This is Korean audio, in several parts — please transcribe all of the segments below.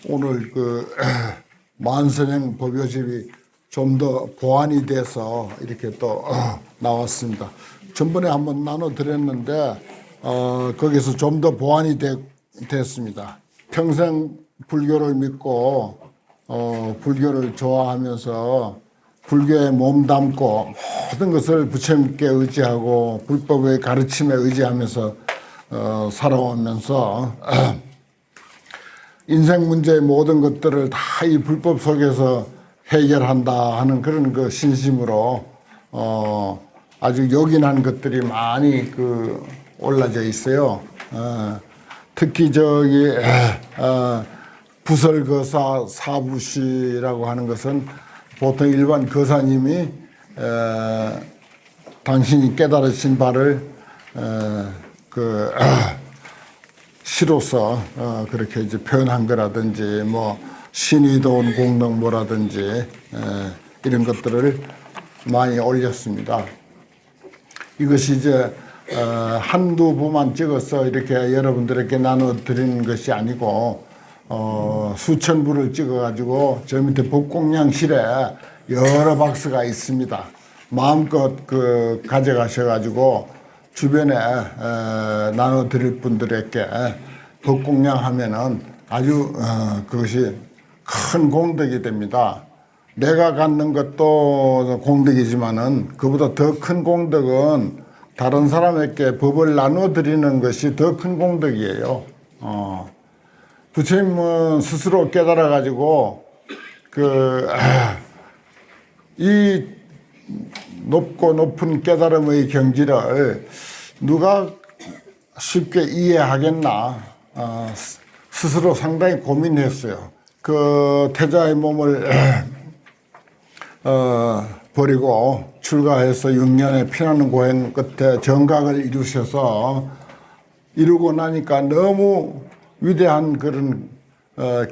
오늘 만선행 법요집이 좀 더 보완이 돼서 이렇게 또 나왔습니다. 전번에 한번 나눠드렸는데 거기서 좀 더 보완이 됐습니다. 평생 불교를 믿고 불교를 좋아하면서 불교에 몸담고 모든 것을 부처님께 의지하고 불법의 가르침에 의지하면서 살아오면서 인생 문제의 모든 것들을 다 이 불법 속에서 해결한다 하는 그런 그 신심으로 아주 요긴한 것들이 많이 올라져 있어요. 특히 저기 부설거사 사부시라고 하는 것은 보통 일반 거사님이 당신이 깨달으신 바를 시로서 그렇게 이제 표현한 거라든지 뭐 신이 도운 공덕모라든지 이런 것들을 많이 올렸습니다. 이것이 이제 한두 부만 찍어서 이렇게 여러분들에게 나눠드리는 것이 아니고 수천 부를 찍어가지고 저 밑에 법공양실에 여러 박스가 있습니다. 마음껏 가져가셔가지고 주변에 나눠드릴 분들에게 법공양 하면은 아주 그것이 큰 공덕이 됩니다. 내가 갖는 것도 공덕이지만은 그보다 더 큰 공덕은 다른 사람에게 법을 나눠드리는 것이 더 큰 공덕이에요. 부처님은 스스로 깨달아가지고 이 높고 높은 깨달음의 경지를 누가 쉽게 이해하겠나 스스로 상당히 고민했어요. 태자의 몸을 버리고 출가해서 6년의 피나는 고행 끝에 정각을 이루고 나니까 너무 위대한 그런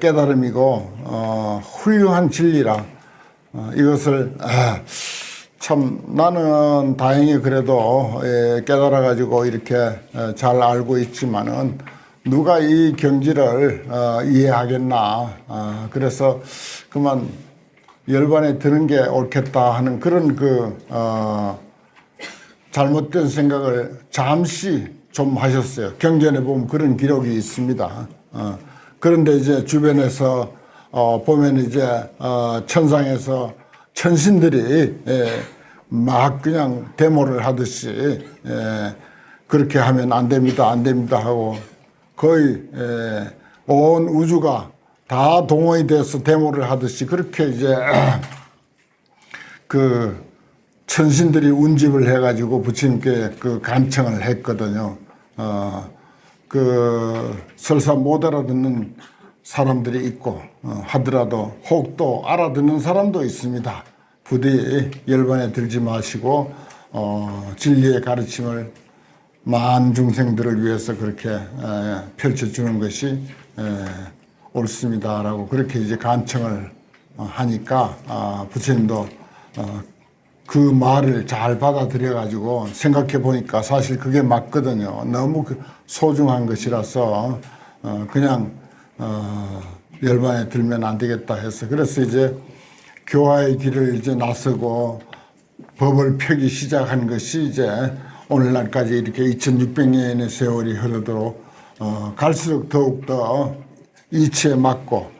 깨달음이고 훌륭한 진리라 이것을 참 나는 다행히 그래도 깨달아 가지고 이렇게 잘 알고 있지만은 누가 이 경지를 이해하겠나 그래서 그만 열반에 드는 게 옳겠다 하는 그런 잘못된 생각을 잠시 좀 하셨어요. 경전에 보면 그런 기록이 있습니다. 그런데 이제 주변에서 보면 이제 천상에서 천신들이 막 그냥 데모를 하듯이 그렇게 하면 안 됩니다, 안 됩니다 하고 거의 온 우주가 다 동원이 돼서 데모를 하듯이 그렇게 이제 천신들이 운집을 해가지고 부처님께 간청을 했거든요. 설사 못 알아듣는 사람들이 있고 하더라도 혹 또 알아듣는 사람도 있습니다. 부디 열반에 들지 마시고 진리의 가르침을 만 중생들을 위해서 그렇게 펼쳐주는 것이 옳습니다라고 그렇게 이제 간청을 하니까 부처님도 그 말을 잘 받아들여 가지고 생각해 보니까 사실 그게 맞거든요. 너무 소중한 것이라서 그냥 열반에 들면 안 되겠다 해서 그래서 이제 교화의 길을 이제 나서고 법을 펴기 시작한 것이 이제 오늘날까지 이렇게 2600년의 세월이 흐르도록 갈수록 더욱더 이치에 맞고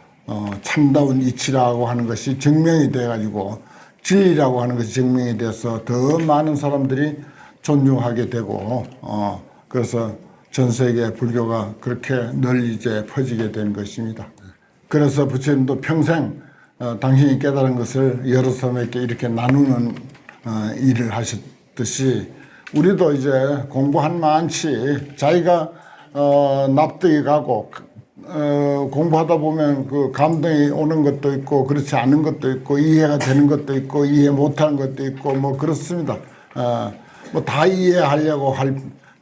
참다운 이치라고 하는 것이 증명이 돼 가지고 진리라고 하는 것이 증명이 돼서 더 많은 사람들이 존중하게 되고 그래서 전 세계 불교가 그렇게 널리 이제 퍼지게 된 것입니다. 그래서 부처님도 평생 당신이 깨달은 것을 여러 사람에게 이렇게 나누는 일을 하셨듯이 우리도 이제 공부한 많지 자기가 납득이 가고 공부하다 보면 감동이 오는 것도 있고 그렇지 않은 것도 있고 이해가 되는 것도 있고 이해 못하는 것도 있고 뭐 그렇습니다. 뭐 다 이해하려고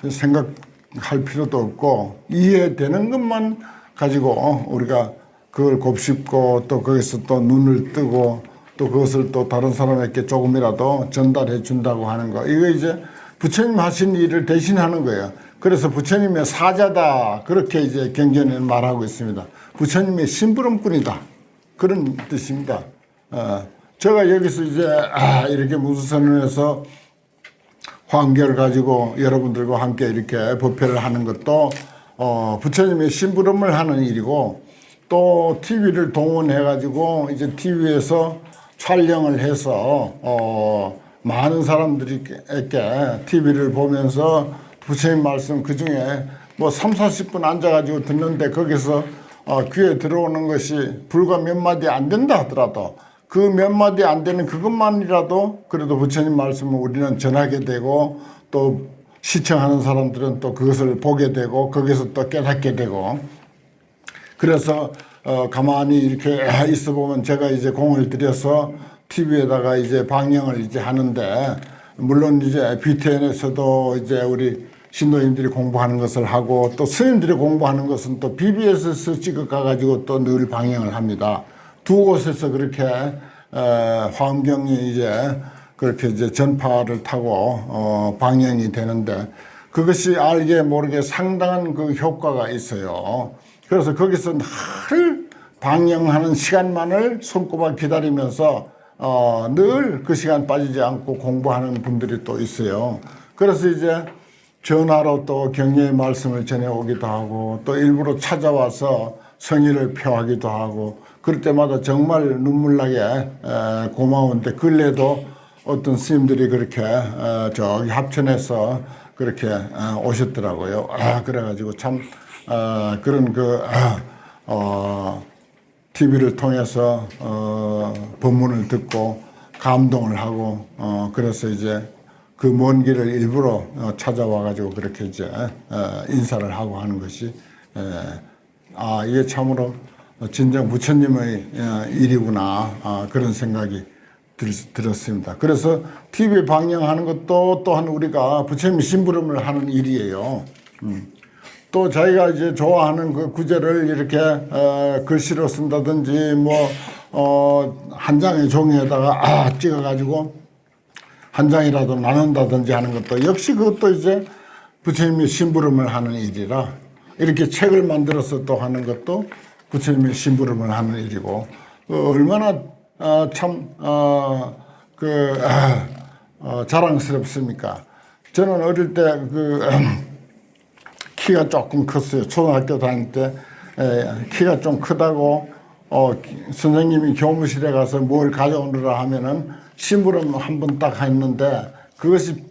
생각할 필요도 없고 이해되는 것만 가지고 우리가 그걸 곱씹고 또 거기서 또 눈을 뜨고 또 그것을 또 다른 사람에게 조금이라도 전달해 준다고 하는 거 이거 이제 부처님 하신 일을 대신하는 거예요. 그래서 부처님의 사자다 그렇게 이제 경전에는 말하고 있습니다. 부처님의 심부름꾼이다. 그런 뜻입니다. 제가 여기서 이제 이렇게 무수선언에서 황교를 가지고 여러분들과 함께 이렇게 법회를 하는 것도 부처님의 심부름을 하는 일이고, 또 TV를 동원해 가지고 이제 TV에서 촬영을 해서 많은 사람들에게 TV를 보면서 부처님 말씀 그 중에 뭐 3, 40분 앉아가지고 듣는데 거기서 귀에 들어오는 것이 불과 몇 마디 안 된다 하더라도 그 몇 마디 안 되는 그것만이라도 그래도 부처님 말씀을 우리는 전하게 되고, 또 시청하는 사람들은 또 그것을 보게 되고 거기서 또 깨닫게 되고, 그래서 가만히 이렇게 있어 보면 제가 이제 공을 들여서 TV에다가 이제 방영을 이제 하는데, 물론 이제 BTN에서도 이제 우리 신도님들이 공부하는 것을 하고, 또 스님들이 공부하는 것은 또 BBS에서 찍어 가가지고 또 늘 방영을 합니다. 두 곳에서 그렇게 화엄경이 이제 그렇게 이제 전파를 타고 방영이 되는데, 그것이 알게 모르게 상당한 그 효과가 있어요. 그래서 거기서 늘 방영하는 시간만을 손꼽아 기다리면서 늘 그 시간 빠지지 않고 공부하는 분들이 또 있어요. 그래서 이제 전화로 또 격려의 말씀을 전해오기도 하고, 또 일부러 찾아와서 성의를 표하기도 하고, 그럴 때마다 정말 눈물나게 고마운데, 근래도 어떤 스님들이 그렇게 저기 합천에서 그렇게 오셨더라고요. 그래가지고 참 그런 TV를 통해서 법문을 듣고 감동을 하고, 그래서 이제 그 먼 길을 일부러 찾아와가지고 그렇게 이제 인사를 하고 하는 것이, 이게 참으로 진정 부처님의 일이구나, 그런 생각이 들었습니다. 그래서 TV 방영하는 것도 또한 우리가 부처님 심부름을 하는 일이에요. 또 자기가 이제 좋아하는 그 구절을 이렇게 글씨로 쓴다든지, 한 장의 종이에다가 찍어가지고 한 장이라도 나눈다든지 하는 것도 역시 그것도 이제 부처님의 심부름을 하는 일이라, 이렇게 책을 만들어서 또 하는 것도 부처님의 심부름을 하는 일이고, 얼마나 참 자랑스럽습니까? 저는 어릴 때 키가 조금 컸어요. 초등학교 다닐 때 키가 좀 크다고 선생님이 교무실에 가서 뭘 가져오느라 하면은 심부름 한 번 딱 했는데, 그것이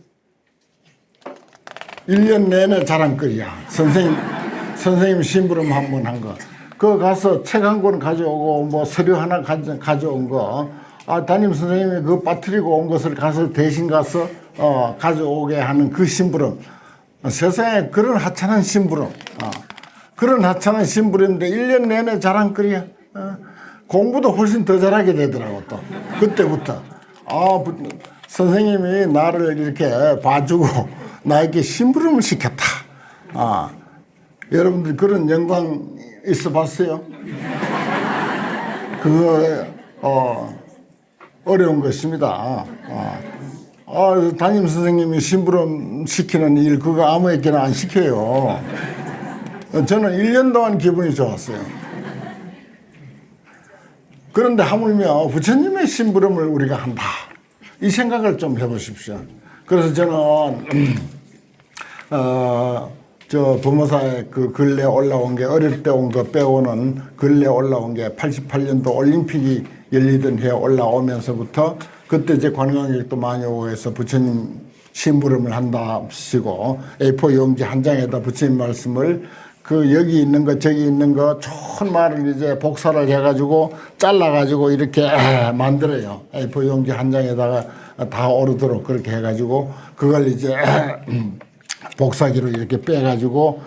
1년 내내 자랑거리야. 선생님 심부름 한 번 한 거. 그거 가서 책 한 권 가져오고, 뭐 서류 하나 가져온 거, 담임 선생님이 그거 빠뜨리고 온 것을 가서 대신 가서 가져오게 하는 그 심부름. 세상에 그런 하찮은 심부름, 그런 하찮은 심부름인데 1년 내내 자랑거리야. 공부도 훨씬 더 잘하게 되더라고. 또 그때부터 선생님이 나를 이렇게 봐주고 나에게 심부름을 시켰다. 여러분들 그런 영광 있어 봤어요? 그거 어려운 것입니다. 담임 선생님이 심부름 시키는 일, 그거 아무에게나 안 시켜요. 저는 1년 동안 기분이 좋았어요. 그런데 하물며 부처님의 심부름을 우리가 한다, 이 생각을 좀 해보십시오. 그래서 저는 저 법무사에 그 근래 올라온 게, 어릴 때 온 거 빼고는 근래 올라온 게 88년도 올림픽이 열리던 해에 올라오면서부터, 그때 이제 관광객도 많이 오고 해서 부처님 심부름을 한답시고 A4 용지 한 장에다 부처님 말씀을 여기 있는 거 저기 있는 거 좋은 말을 이제 복사를 해가지고 잘라가지고 이렇게 만들어요. A4 용지 한 장에다가 다 오르도록 그렇게 해가지고 그걸 이제 복사기로 이렇게 빼가지고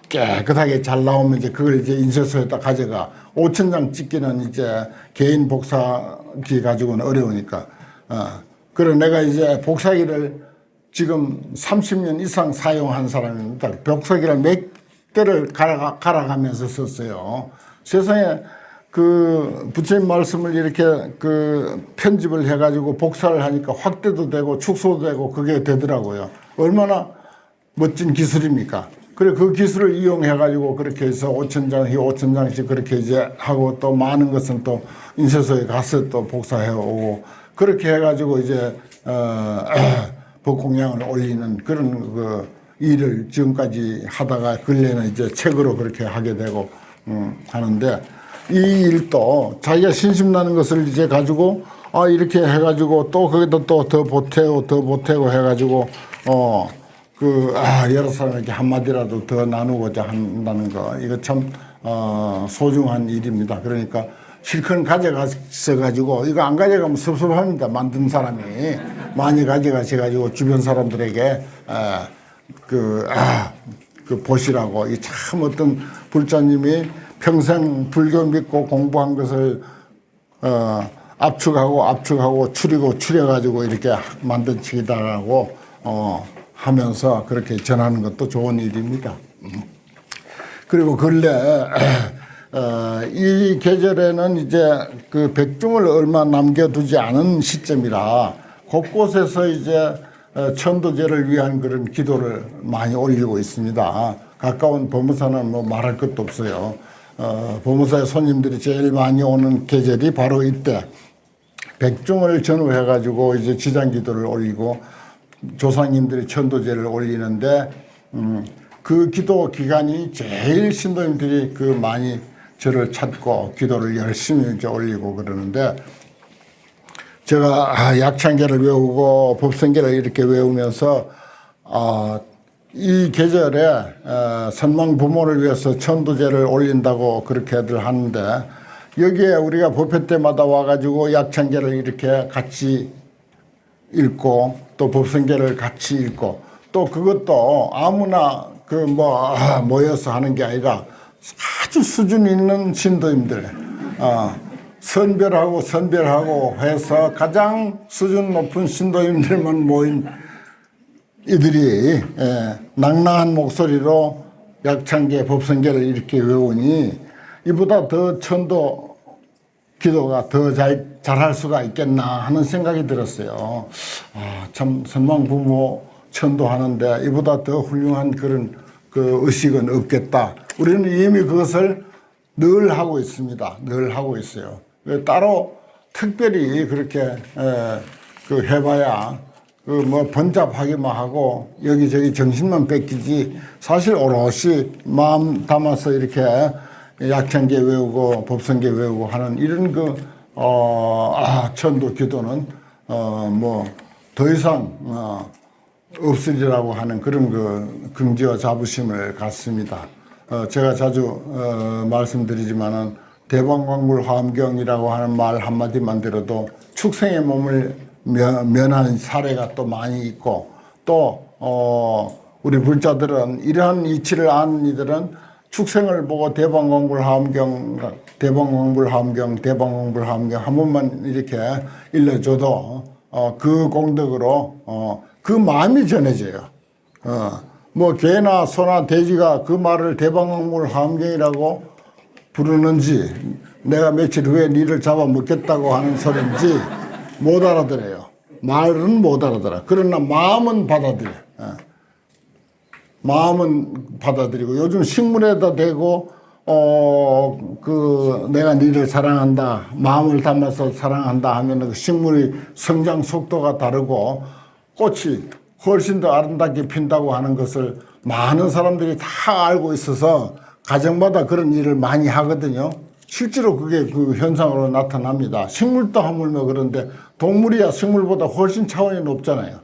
깨끗하게 잘 나오면 이제 그걸 이제 인쇄소에다 가져가. 5,000장 찍기는 이제 개인 복사기 가지고는 어려우니까. 그래 내가 이제 복사기를 지금 30년 이상 사용한 사람입니다. 복사기를 몇 개를 갈아가면서 썼어요. 세상에 그 부처님 말씀을 이렇게 편집을 해가지고 복사를 하니까 확대도 되고 축소도 되고 그게 되더라고요. 얼마나 멋진 기술입니까? 그래 그 기술을 이용해 가지고 그렇게 해서 5,000장, 5,000장씩 그렇게 이제 하고 또 많은 것은 또 인쇄소에 가서 또 복사해 오고 그렇게 해 가지고 이제 복공량을 올리는 그런 그 일을 지금까지 하다가 근래는 이제 책으로 그렇게 하게 되고 하는데 이 일도 자기가 신심나는 것을 이제 가지고 이렇게 해 가지고 또 거기다 또 더 보태고 해 가지고 여러 사람에게 한마디라도 더 나누고자 한다는 거, 이거 참, 소중한 일입니다. 그러니까 실컷 가져가셔가지고, 이거 안 가져가면 섭섭합니다. 만든 사람이. 많이 가져가셔가지고, 주변 사람들에게, 보시라고. 이 참 어떤 불자님이 평생 불교 믿고 공부한 것을, 압축하고 추려가지고 이렇게 만든 책이다라고, 하면서 그렇게 전하는 것도 좋은 일입니다. 그리고 근래 이 계절에는 이제 그 백중을 얼마 남겨두지 않은 시점이라 곳곳에서 이제 천도제를 위한 그런 기도를 많이 올리고 있습니다. 가까운 범어사는 뭐 말할 것도 없어요. 범어사의 손님들이 제일 많이 오는 계절이 바로 이때 백중을 전후해 가지고 이제 지장기도를 올리고 조상님들이 천도제를 올리는데 그 기도 기간이 제일 신도님들이 그 많이 저를 찾고 기도를 열심히 이제 올리고 그러는데 제가 약창계를 외우고 법성계를 이렇게 외우면서 이 계절에 선망 부모를 위해서 천도제를 올린다고 그렇게들 하는데 여기에 우리가 법회 때마다 와가지고 약창계를 이렇게 같이 읽고 또 법성계를 같이 읽고 또 그것도 아무나 모여서 하는 게 아니라 아주 수준 있는 신도님들 선별하고 해서 가장 수준 높은 신도님들만 모인 이들이 낭낭한 목소리로 약창계 법성계를 이렇게 외우니 이보다 더 천도 기도가 더 잘할 수가 있겠나 하는 생각이 들었어요. 참 선망 부모 천도하는데 이보다 더 훌륭한 그런 그 의식은 없겠다. 우리는 이미 그것을 늘 하고 있습니다. 늘 하고 있어요. 따로 특별히 그렇게 해봐야 번잡하기만 하고 여기저기 정신만 뺏기지 사실 오롯이 마음 담아서 이렇게 약창계 외우고 법성계 외우고 하는 이런 천도 기도는 더 이상 없으리라고 하는 그런 긍지와 자부심을 갖습니다. 제가 자주 말씀드리지만은 대방광불 화엄경이라고 하는 말 한마디만 들어도 축생의 몸을 면한 사례가 또 많이 있고 또 우리 불자들은 이러한 이치를 아는 이들은 축생을 보고 대방광불 화엄경 한 번만 이렇게 일러줘도 그 공덕으로 그 마음이 전해져요. 개나 소나 돼지가 그 말을 대방광불 화엄경이라고 부르는지 내가 며칠 후에 니를 잡아먹겠다고 하는 소리인지 못 알아들어요. 말은 못 알아들어. 그러나 마음은 받아들여요. 마음은 받아들이고 요즘 식물에다 대고 내가 니를 사랑한다, 마음을 담아서 사랑한다 하면 그 식물의 성장 속도가 다르고 꽃이 훨씬 더 아름답게 핀다고 하는 것을 많은 사람들이 다 알고 있어서 가정마다 그런 일을 많이 하거든요. 실제로 그게 그 현상으로 나타납니다. 식물도 하물며 그런데 동물이야 식물보다 훨씬 차원이 높잖아요.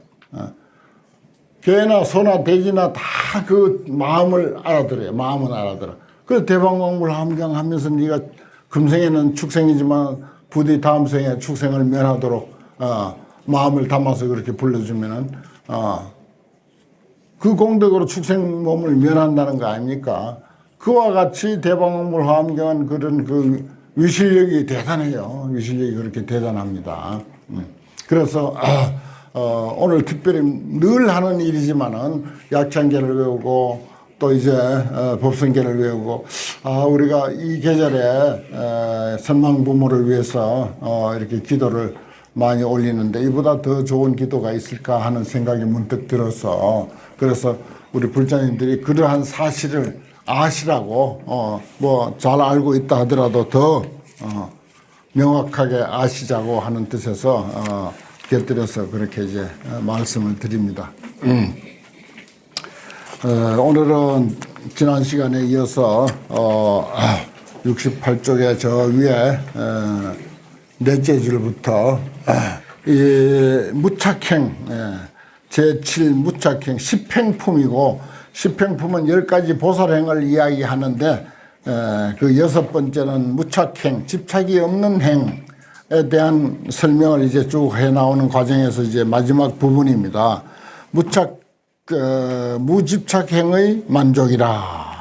개나 소나 돼지나 다 그 마음을 알아들어요. 마음은 알아들어. 그래서 대방광불 화엄경 하면서 네가 금생에는 축생이지만 부디 다음 생에 축생을 면하도록 마음을 담아서 그렇게 불러주면은 그 공덕으로 축생 몸을 면한다는 거 아닙니까? 그와 같이 대방광불 화엄경은 그런 그 위실력이 대단해요. 위실력이 그렇게 대단합니다. 그래서 오늘 특별히 늘 하는 일이지만은 약창계를 외우고 또 이제 법성계를 외우고 우리가 이 계절에 선망 부모를 위해서 이렇게 기도를 많이 올리는데 이보다 더 좋은 기도가 있을까 하는 생각이 문득 들어서 그래서 우리 불자님들이 그러한 사실을 아시라고 뭐 잘 알고 있다 하더라도 더 명확하게 아시자고 하는 뜻에서 곁들여서 그렇게 이제 말씀을 드립니다. 오늘은 지난 시간에 이어서 68쪽에 저 위에 넷째 줄부터 이 무착행 제7 무착행 10행품이고 10행품은 10가지 보살행을 이야기하는데 그 여섯 번째는 무착행 집착이 없는 행에 대한 설명을 이제 쭉 해 나오는 과정에서 이제 마지막 부분입니다. 무집착행의 만족이라.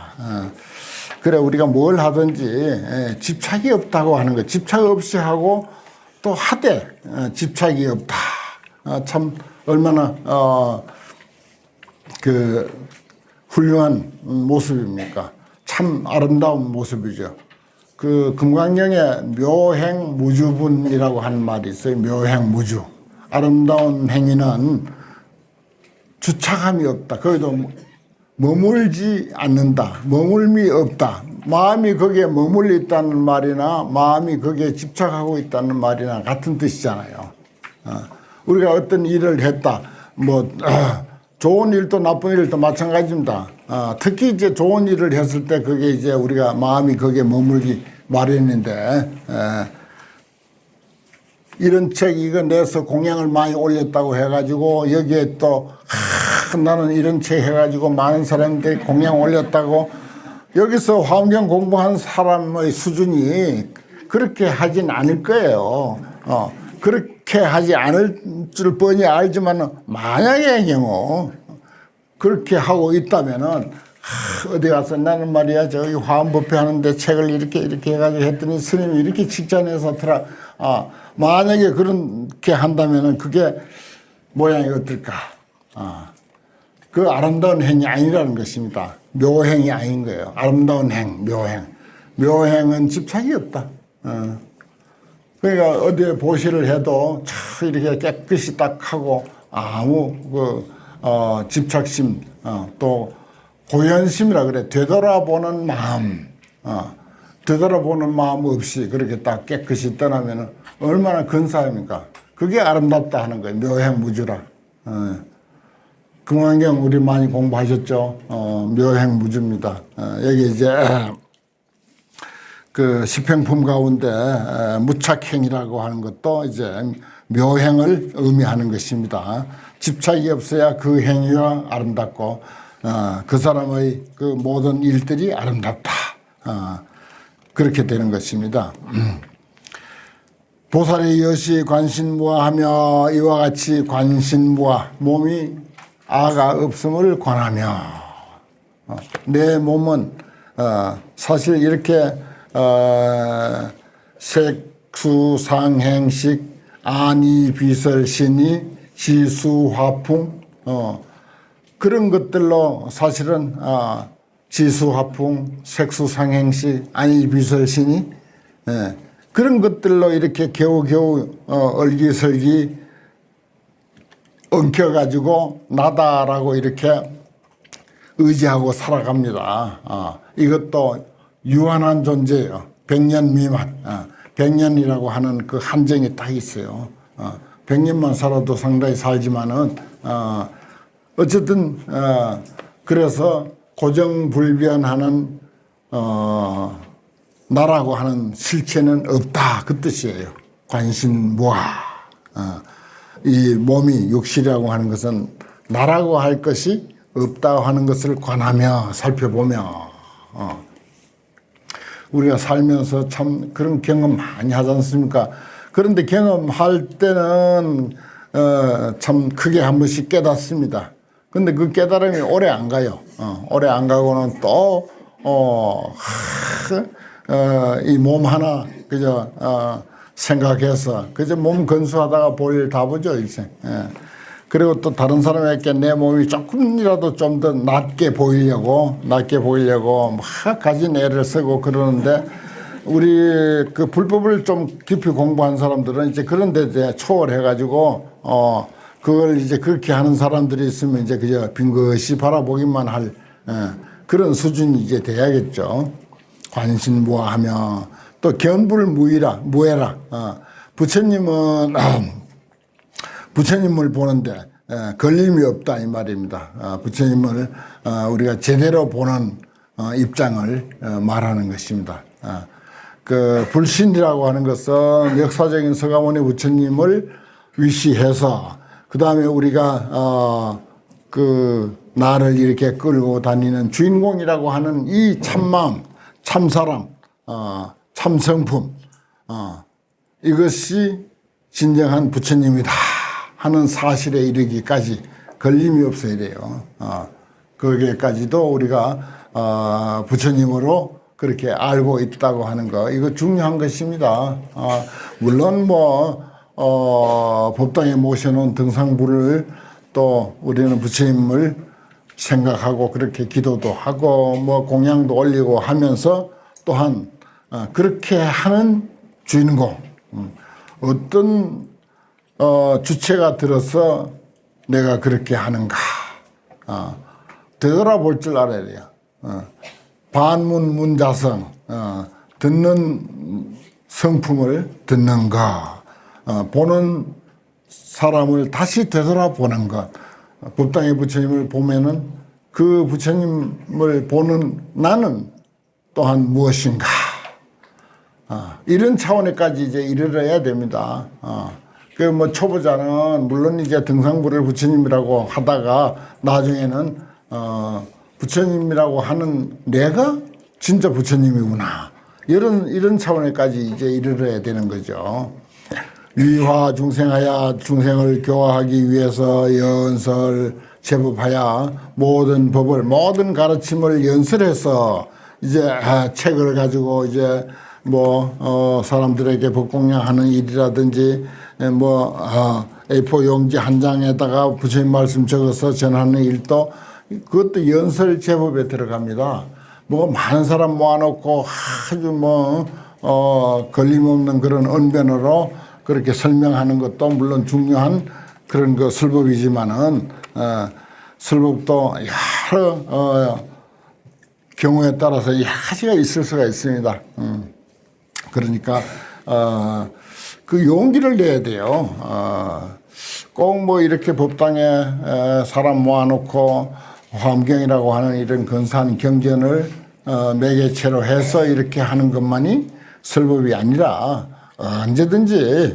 그래 우리가 뭘 하든지 집착이 없다고 하는 거, 집착 없이 하고 또 하되 집착이 없다. 참 얼마나 그 훌륭한 모습입니까? 참 아름다운 모습이죠. 그 금강경에 묘행무주분이라고 하는 말이 있어요. 묘행무주. 아름다운 행위는 주착함이 없다. 거기도 머물지 않는다. 머물미 없다. 마음이 거기에 머물러 있다는 말이나 마음이 거기에 집착하고 있다는 말이나 같은 뜻이잖아요. 우리가 어떤 일을 했다. 좋은 일도 나쁜 일도 마찬가지입니다. 특히 이제 좋은 일을 했을 때 그게 이제 우리가 마음이 거기에 머물기 마련인데, 이런 책 이거 내서 공양을 많이 올렸다고 해가지고 여기에 또 나는 이런 책 해가지고 많은 사람들이 공양 올렸다고 여기서 화엄경 공부한 사람의 수준이 그렇게 하진 않을 거예요. 그렇게 하지 않을 줄 뻔히 알지만 만약의 경우 그렇게 하고 있다면은 어디 가서 나는 말이야 저기 화엄법회 하는데 책을 이렇게 해가지고 했더니 스님이 이렇게 칭찬해서 만약에 그렇게 한다면은 그게 모양이 어떨까? 그 아름다운 행이 아니라는 것입니다. 묘행이 아닌 거예요. 아름다운 행, 묘행. 묘행은 집착이 없다. 그러니까 어디에 보시를 해도 참 이렇게 깨끗이 딱 하고 아무 집착심 또 고연심이라 그래. 되돌아보는 마음 되돌아보는 마음 없이 그렇게 딱 깨끗이 떠나면 얼마나 근사합니까? 그게 아름답다 하는 거예요. 묘행무주라. 금강경 우리 많이 공부하셨죠? 묘행무주입니다. 여기 이제 그 십행품 가운데 무착행이라고 하는 것도 이제 묘행을 의미하는 것입니다. 집착이 없어야 그 행위가 아름답고 그 사람의 그 모든 일들이 아름답다. 그렇게 되는 것입니다. 보살의 여시 관신무화하며 이와 같이 관신무화 몸이 아가 없음을 관하며 내 몸은 사실 이렇게 색수상행식 안이비설신이 지수화풍 그런 것들로 사실은 지수화풍 색수상행식 안이비설신이 그런 것들로 이렇게 겨우겨우 얼기설기 엉켜가지고 나다라고 이렇게 의지하고 살아갑니다. 이것도 유한한 존재예요. 100년 미만. 100년이라고 하는 그 한정이 딱 있어요. 100년만 살아도 상당히 살지만은 어쨌든 그래서 고정불변하는 나라고 하는 실체는 없다 그 뜻이에요. 관신무화. 이 몸이 육실이라고 하는 것은 나라고 할 것이 없다고 하는 것을 관하며 살펴보며 우리가 살면서 참 그런 경험 많이 하지 않습니까? 그런데 경험할 때는 참 크게 한 번씩 깨닫습니다. 근데 그 깨달음이 오래 안 가요. 오래 안 가고는 또 이 몸 하나 그저 생각해서 그저 몸 건수하다가 볼 일 다 보죠 일생. 그리고 또 다른 사람에게 내 몸이 조금이라도 좀 더 낫게 보이려고 막 가진 애를 쓰고 그러는데 우리 그 불법을 좀 깊이 공부한 사람들은 이제 그런 데 이제 초월해가지고 그걸 이제 그렇게 하는 사람들이 있으면 이제 그저 빙긋이 바라보기만 할 그런 수준이 이제 돼야겠죠. 관신무화하며 또 견불무해라. 부처님은 부처님을 보는데 걸림이 없다 이 말입니다. 부처님을 우리가 제대로 보는 입장을 말하는 것입니다. 그 불신이라고 하는 것은 역사적인 서가모니 부처님을 위시해서 그 다음에 우리가 그 나를 이렇게 끌고 다니는 주인공이라고 하는 이 참마음, 참사람, 참성품 이것이 진정한 부처님이다 하는 사실에 이르기까지 걸림이 없어야 돼요. 거기에까지도 우리가 부처님으로 그렇게 알고 있다고 하는 거 이거 중요한 것입니다. 물론 법당에 모셔놓은 등상부를 또 우리는 부처님을 생각하고 그렇게 기도도 하고 공양도 올리고 하면서 또한 그렇게 하는 주인공 어떤 주체가 들어서 내가 그렇게 하는가 되돌아볼 줄 알아야 돼요. 반문문자성 듣는 성품을 듣는 것 보는 사람을 다시 되돌아보는 것 법당의 부처님을 보면은 그 부처님을 보는 나는 또한 무엇인가 이런 차원에까지 이제 이르러야 됩니다. 그 초보자는 물론 이제 등상부를 부처님이라고 하다가 나중에는 부처님이라고 하는 내가 진짜 부처님이구나 이런 차원에까지 이제 이르러야 되는 거죠. 위화 중생하여 중생을 교화하기 위해서 연설 제법하여 모든 법을 모든 가르침을 연설해서 이제 책을 가지고 이제 사람들에게 법공양하는 일이라든지 A4 용지 한 장에다가 부처님 말씀 적어서 전하는 일도 그것도 연설 제법에 들어갑니다. 많은 사람 모아놓고 아주 걸림없는 그런 언변으로 그렇게 설명하는 것도 물론 중요한 그런 그 설법이지만은 설법도 여러 경우에 따라서 여러 가지가 있을 수가 있습니다. 그러니까 그 용기를 내야 돼요. 꼭 이렇게 법당에 사람 모아놓고 화엄경이라고 하는 이런 근사한 경전을 매개체로 해서 이렇게 하는 것만이 설법이 아니라 언제든지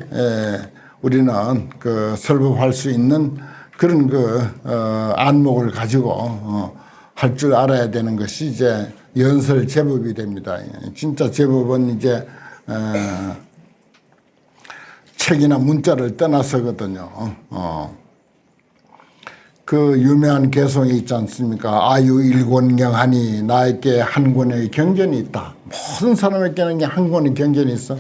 우리는 그 설법할 수 있는 그런 그 안목을 가지고 할 줄 알아야 되는 것이 이제 연설 제법이 됩니다. 진짜 제법은 이제 책이나 문자를 떠나서거든요. 그 유명한 개성이 있지 않습니까? 아유 일권경하니 나에게 한 권의 경전이 있다. 모든 사람에게는 한 권의 경전이 있어.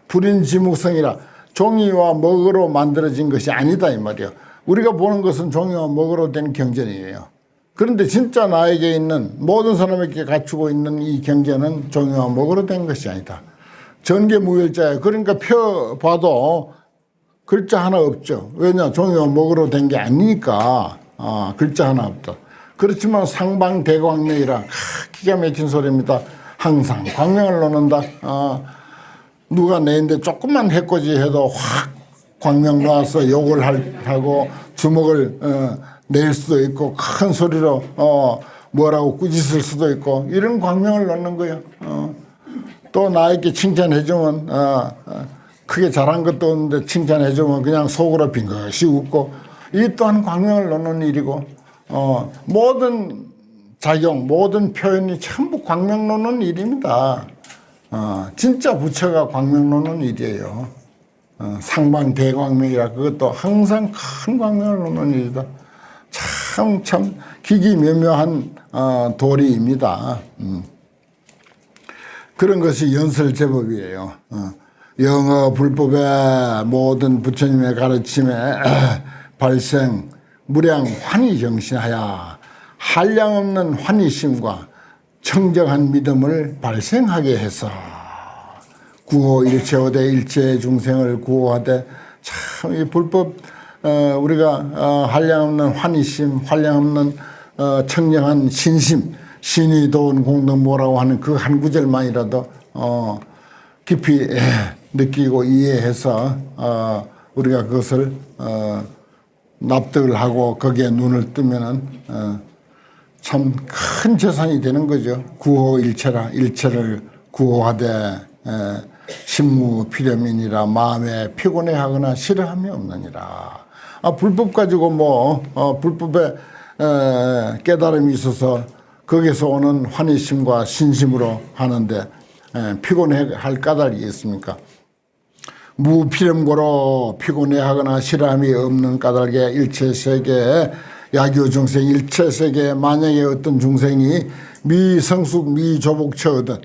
불인지묵성이라 종이와 먹으로 만들어진 것이 아니다 이 말이야. 우리가 보는 것은 종이와 먹으로 된 경전이에요. 그런데 진짜 나에게 있는 모든 사람에게 갖추고 있는 이 경전은 종이와 먹으로 된 것이 아니다. 전개무열자예요. 그러니까 펴봐도 글자 하나 없죠. 왜냐? 종이와 먹으로 된 게 아니니까 글자 하나 없다. 그렇지만 상방대광명이라 기가 막힌 소리입니다. 항상 광명을 놓는다. 누가 내는데 조금만 해코지 해도 확 광명 나와서 욕을 하고 주먹을 낼 수도 있고 큰 소리로 뭐라고 꾸짖을 수도 있고 이런 광명을 놓는 거예요. 또 나에게 칭찬해주면 크게 잘한 것도 없는데 칭찬해주면 그냥 속으로 빙긋이 웃고 이 또한 광명을 놓는 일이고 모든 작용 모든 표현이 전부 광명 놓는 일입니다. 진짜 부처가 광명 놓는 일이에요. 상방대광명이라 그것도 항상 큰 광명을 놓는 일이다. 참 기기묘묘한 도리입니다. 그런 것이 연설제법이에요. 영어 불법의 모든 부처님의 가르침에 발생 무량 환희 정신하여 한량없는 환희심과 청정한 믿음을 발생하게 해서 구호 일체오대 일체 중생을 구호하되 참 이 불법 우리가 한량없는 환희심, 한량없는 청량한 신심, 신이 도운 공덕모라고 하는 그 한 구절만이라도 깊이 느끼고 이해해서 우리가 그것을 납득을 하고 거기에 눈을 뜨면은 참 큰 재산이 되는 거죠. 구호일체라, 일체를 구호하되 신무필염이니라 마음에 피곤해하거나 싫어함이 없느니라. 불법 가지고 불법에 깨달음이 있어서 거기서 오는 환희심과 신심으로 하는데 피곤해할 까닭이 있습니까? 무필염고로 피곤해하거나 싫어함이 없는 까닭에 일체세계에 야교 중생 일체세계에 만약에 어떤 중생이 미성숙 미조복처거든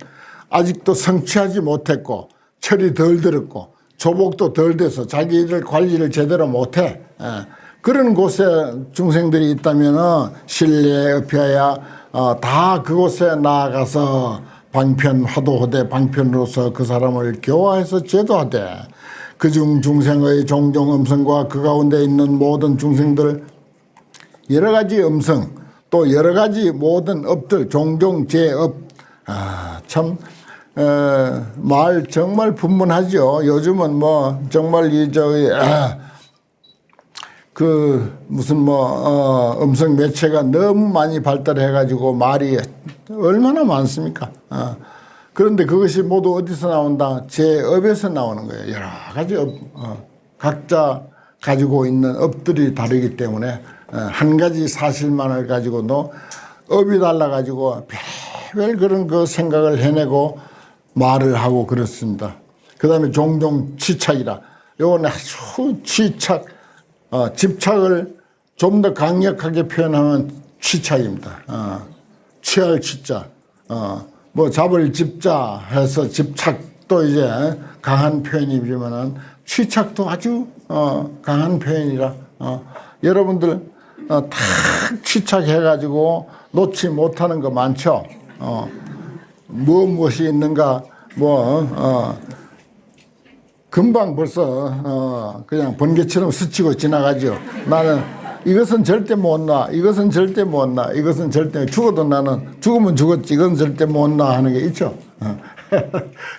아직도 성취하지 못했고 철이 덜 들었고 조복도 덜 돼서 자기를 관리를 제대로 못해 그런 곳에 중생들이 있다면 신뢰에 업혀야 다 그곳에 나아가서 방편 화도하되 방편으로서 그 사람을 교화해서 제도하되 그중 중생의 종종 음성과 그 가운데 있는 모든 중생들 여러 가지 음성 또 여러 가지 모든 업들 종종 제업 참 말 정말 분분하죠. 요즘은 정말 무슨 음성 매체가 너무 많이 발달해 가지고 말이 얼마나 많습니까? 그런데 그것이 모두 어디서 나온다? 제업에서 나오는 거예요. 여러 가지 업, 각자 가지고 있는 업들이 다르기 때문에 한 가지 사실만을 가지고도 업이 달라 가지고 별별 그런 그 생각을 해내고 말을 하고 그렇습니다. 그 다음에 종종 취착이라. 요건 아주 취착, 집착을 좀 더 강력하게 표현하면 취착입니다. 취할 취자, 잡을 집자 해서 집착도 이제 강한 표현이지만은 취착도 아주 강한 표현이라 여러분들 탁 취착해가지고 놓지 못하는 거 많죠. 무엇이 있는가 금방 벌써 그냥 번개처럼 스치고 지나가죠. 나는 이것은 절대 못 놔, 이것은 절대 못 놔, 이것은 절대 죽어도 나는 죽으면 죽었지 이건 절대 못 놔 하는 게 있죠.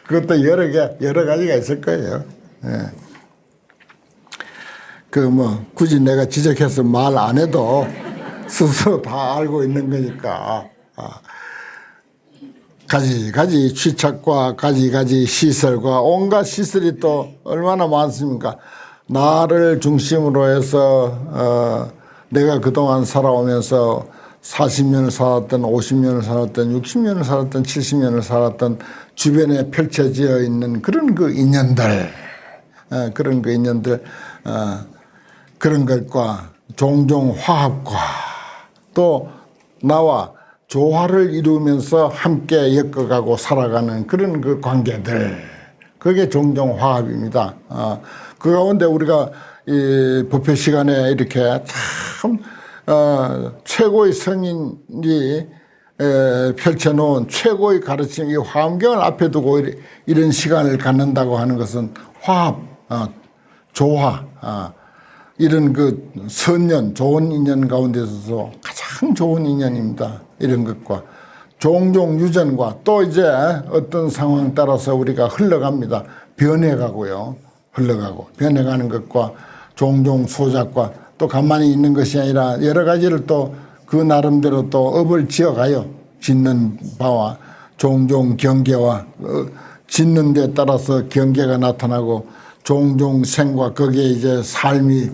그것도 여러 가지가 있을 거예요. 굳이 내가 지적해서 말 안 해도 스스로 다 알고 있는 거니까. 가지가지 취착과 가지가지 시설과 온갖 시설이 또 얼마나 많습니까? 나를 중심으로 해서 내가 그동안 살아오면서 40년을 살았던 50년을 살았던 60년을 살았던 70년을 살았던 주변에 펼쳐져 있는 그런 그 인연들 그런 것과 종종 화합과 또 나와 조화를 이루면서 함께 엮어가고 살아가는 그런 그 관계들 그게 종종 화합입니다. 그 가운데 우리가 이 법회 시간에 이렇게 참 최고의 성인이 펼쳐놓은 최고의 가르침 이 화엄경을 앞에 두고 이런 시간을 갖는다고 하는 것은 화합, 조화 이런 그 선년 좋은 인연 가운데 있어서 가장 좋은 인연입니다. 이런 것과 종종 유전과 또 이제 어떤 상황 따라서 우리가 흘러갑니다. 변해가고요. 흘러가고 변해가는 것과 종종 소작과 또 가만히 있는 것이 아니라 여러 가지를 또 그 나름대로 또 업을 지어가요. 짓는 바와 종종 경계와 짓는 데 따라서 경계가 나타나고 종종 생과 거기에 이제 삶이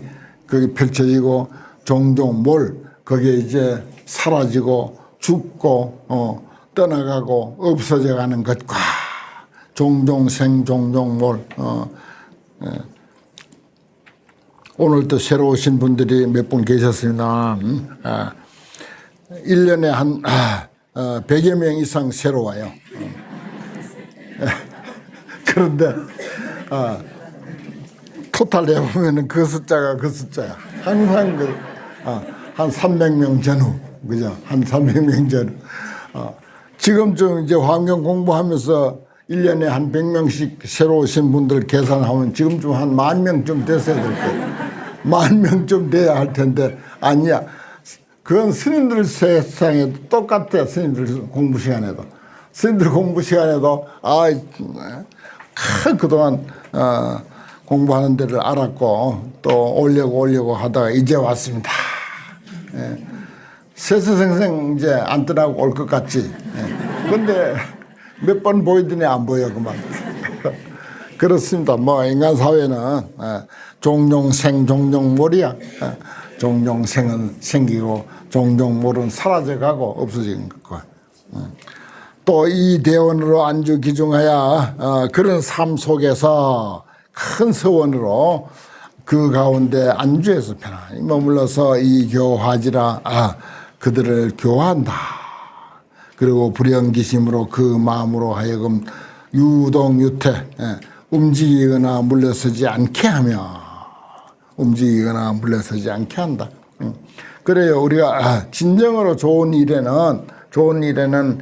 거기 펼쳐지고 종종 거기에 이제 사라지고 죽고 떠나가고 없어져 가는 것과 종종 생 종종 오늘 또 새로 오신 분들이 몇 분 계셨습니다. 1년에 한 100여 명 이상 새로 와요. 그런데 토탈 해보면은 그 숫자가 그 숫자야. 항상 한 300명 전후, 그죠? 한 300명 전후. 지금쯤 이제 환경 공부하면서 1년에 한 100명씩 새로 오신 분들 계산하면 지금쯤 한 10,000명쯤 됐어야 될 거예요. 10,000명쯤 돼야 할 텐데 아니야. 그건 스님들 세상에도 똑같아. 스님들 공부 시간에도. 스님들 공부 시간에도 그동안 공부하는 데를 알았고 또 오려고 하다가 이제 왔습니다. 예. 세세생생 이제 안 떠나고 올 것 같지. 예. 근데 몇 번 보이더니 안 보여 그만. 그렇습니다. 뭐 인간 사회는 종종생 종종몰이야. 종종생은 생기고 종종몰은 사라져가고 없어지는 거. 또 이 대원으로 안주 기중하여 그런 삶 속에서 큰 서원으로 그 가운데 안주에서 편안히 머물러서 이 교화지라 그들을 교화한다. 그리고 불영기심으로 그 마음으로 하여금 유동유태 움직이거나 물러서지 않게 하며 움직이거나 물러서지 않게 한다. 그래요. 우리가 진정으로 좋은 일에는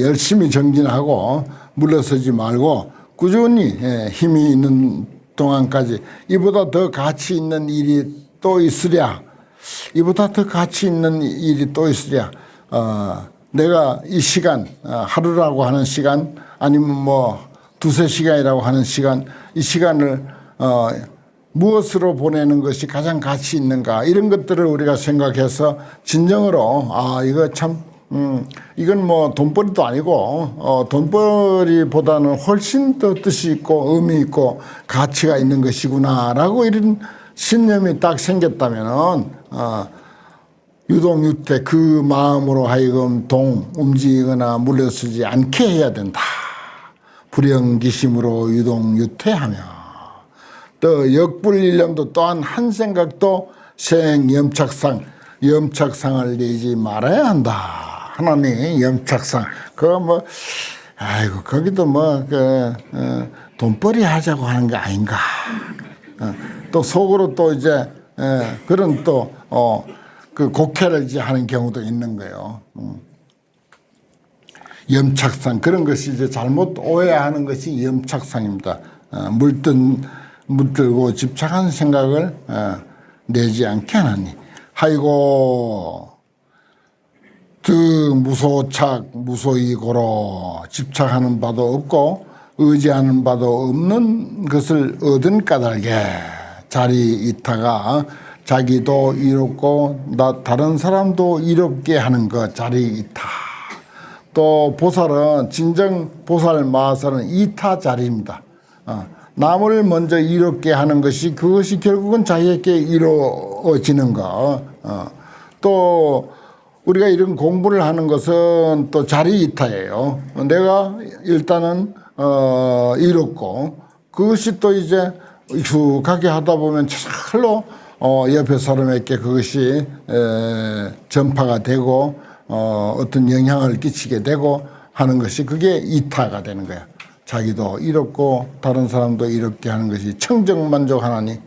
열심히 정진하고 물러서지 말고 꾸준히 힘이 있는 동안까지 이보다 더 가치 있는 일이 또 있으랴. 이보다 더 가치 있는 일이 또 있으랴. 내가 이 시간 하루라고 하는 시간 아니면 뭐 2-3시간이라고 하는 시간 이 시간을 무엇으로 보내는 것이 가장 가치 있는가 이런 것들을 우리가 생각해서 진정으로 이거 참 이건 뭐 돈벌이도 아니고 돈벌이보다는 훨씬 더 뜻이 있고 의미 있고 가치가 있는 것이구나라고 이런 신념이 딱 생겼다면은 유동유태 그 마음으로 하여금 움직이거나 물러서지 않게 해야 된다. 불영기심으로 유동유태하며 또 역불일념도 또한 한 생각도 염착상을 내지 말아야 한다. 하나님 염착상 그거 뭐 거기도 뭐 돈벌이 하자고 하는 게 아닌가. 또 속으로 또 이제 그런 또 그 곡해를 이제 하는 경우도 있는 거예요. 염착상 그런 것이 이제 잘못 오해하는 것이 염착상입니다. 물들고 집착한 생각을 내지 않게 하나니 하이고 무소착 무소이 고로 집착하는 바도 없고 의지하는 바도 없는 것을 얻은 까닭에 자리 이타가 자기도 이롭고 다른 사람도 이롭게 하는 것 자리 이타. 또 보살은 진정 보살 마살은 이타 자리입니다. 남을 먼저 이롭게 하는 것이 그것이 결국은 자기에게 이루어지는 거. 또 우리가 이런 공부를 하는 것은 또 자리 이타예요. 내가 일단은 이롭고 그것이 또 이제 익숙하게 하다 보면 차로 옆에 사람에게 그것이 전파가 되고 어떤 영향을 끼치게 되고 하는 것이 그게 이타가 되는 거야. 자기도 이롭고 다른 사람도 이롭게 하는 것이 청정만족하나니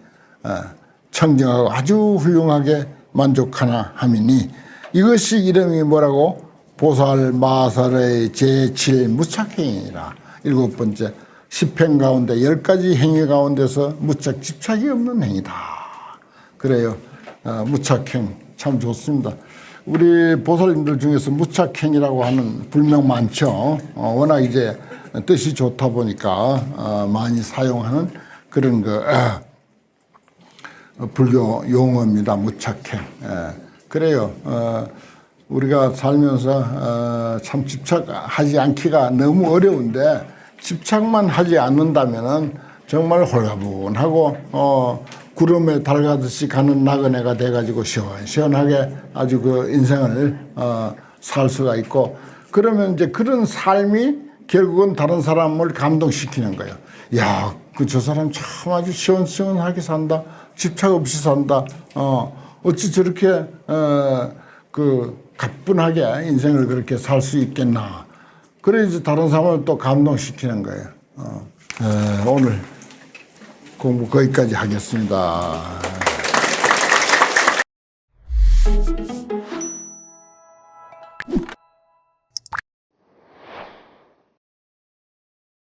청정하고 아주 훌륭하게 만족하나 함이니 이것이 이름이 뭐라고? 보살 마살의 제7 무착행이라. 7번째 10행 가운데 10가지 행위 가운데서 무착 집착이 없는 행위다. 그래요. 무착행 참 좋습니다. 우리 보살님들 중에서 무착행이라고 하는 불명 많죠. 워낙 이제 뜻이 좋다 보니까 많이 사용하는 그런 불교 용어입니다. 무착행. 그래요. 우리가 살면서 참 집착하지 않기가 너무 어려운데 집착만 하지 않는다면은 정말 홀가분하고 구름에 달 가듯이 가는 나그네가 돼가지고 시원시원하게 아주 그 인생을 살 수가 있고 그러면 이제 그런 삶이 결국은 다른 사람을 감동시키는 거예요. 야, 저 사람 참 아주 시원시원하게 산다. 집착 없이 산다. 어찌 저렇게 가뿐하게 인생을 그렇게 살 수 있겠나. 그래야지 다른 사람을 또 감동시키는 거예요. 오늘 공부 거기까지 하겠습니다.